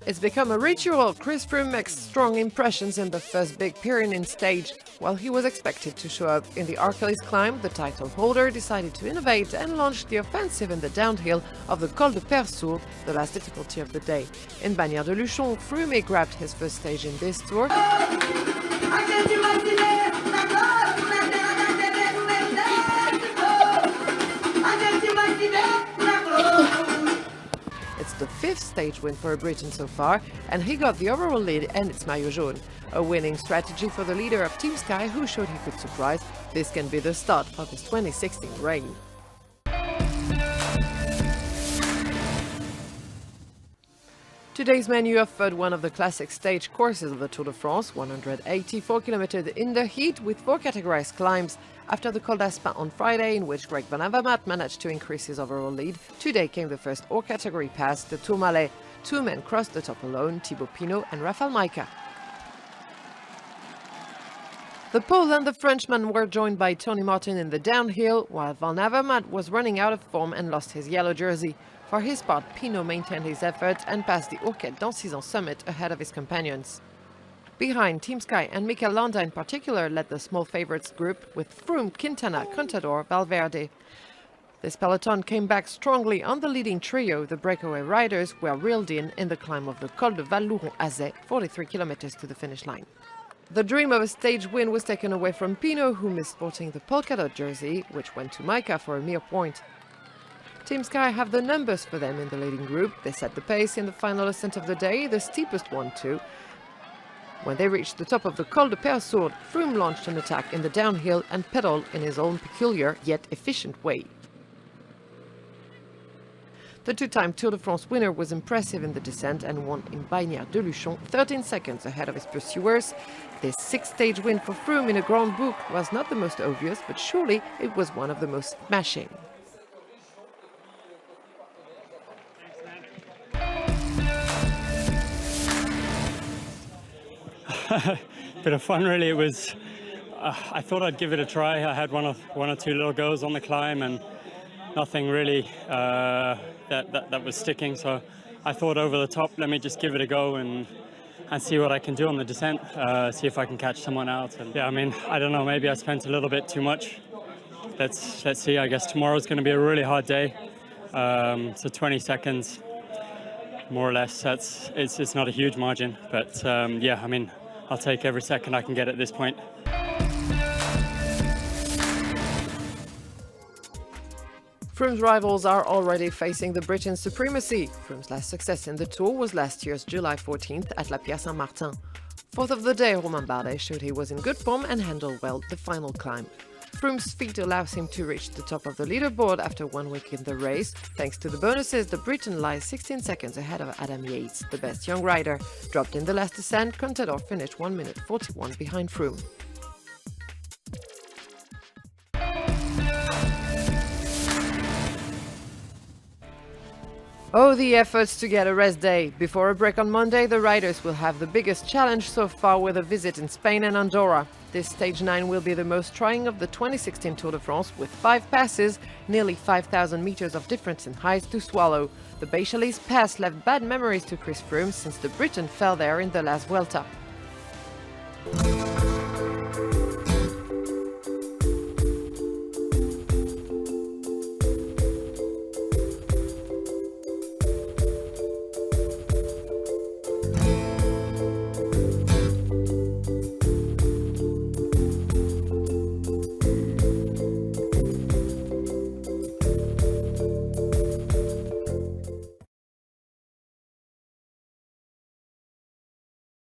It's become a ritual. Chris Froome makes strong impressions in the first big Pyrenees stage. While he was expected to show up in the Achilles climb, the title holder decided to innovate and launched the offensive in the downhill of the Col de Persourde, the last difficulty of the day. In Bagnères de Luchon, Froome grabbed his first stage in this tour. It's the fifth stage win for a Briton so far, and he got the overall lead and its maillot jaune. A winning strategy for the leader of Team Sky, who showed he could surprise. This can be the start of his 2016 reign. Today's menu offered one of the classic stage courses of the Tour de France, 184 kilometers in the heat with 4 categorized climbs. After the Col d'Aspin on Friday, in which Greg Van Avermaet managed to increase his overall lead, today came the first all-category pass, the Tourmalet. Two men crossed the top alone, Thibaut Pinot and Rafał Majka. The Pole and the Frenchman were joined by Tony Martin in the downhill, while Van Avermaet was running out of form and lost his yellow jersey. For his part, Pinot maintained his effort and passed the Orquette d'Ancizan summit ahead of his companions. Behind, Team Sky and Mikel Landa in particular led the small favorites group with Froome, Quintana, Contador, Valverde. This peloton came back strongly on the leading trio. The breakaway riders were reeled in the climb of the Col de Val-Louron-Azet, 43 kilometers to the finish line. The dream of a stage win was taken away from Pinot, who missed sporting the polka dot jersey, which went to Majka for a mere point. Team Sky have the numbers for them in the leading group. They set the pace in the final ascent of the day, the steepest one too. When they reached the top of the Col de Persourde, Froome launched an attack in the downhill and pedaled in his own peculiar yet efficient way. The two-time Tour de France winner was impressive in the descent and won in Bagnères de Luchon, 13 seconds ahead of his pursuers. This six-stage win for Froome in a Grand Boucle was not the most obvious, but surely it was one of the most smashing. Bit of fun, really. It was. I thought I'd give it a try. I had one or two little goes on the climb, and nothing really that was sticking. So I thought, over the top, let me just give it a go and see what I can do on the descent. See if I can catch someone out. And yeah, I mean, I don't know. Maybe I spent a little bit too much. Let's see. I guess tomorrow's going to be a really hard day. So 20 seconds, more or less. It's not a huge margin, but yeah, I mean, I'll take every second I can get at this point. Froome's rivals are already facing the Britain supremacy. Froome's last success in the Tour was last year's July 14th at La Pierre-Saint-Martin. Fourth of the day, Romain Bardet showed he was in good form and handled well the final climb. Froome's feat allows him to reach the top of the leaderboard after 1 week in the race. Thanks to the bonuses, the Briton lies 16 seconds ahead of Adam Yates, the best young rider. Dropped in the last descent, Contador finished 1 minute 41 behind Froome. Oh, the efforts to get a rest day. Before a break on Monday, the riders will have the biggest challenge so far with a visit in Spain and Andorra. This stage 9 will be the most trying of the 2016 Tour de France, with 5 passes, nearly 5,000 meters of difference in height to swallow. The Beychalice pass left bad memories to Chris Froome since the Briton fell there in the last Vuelta.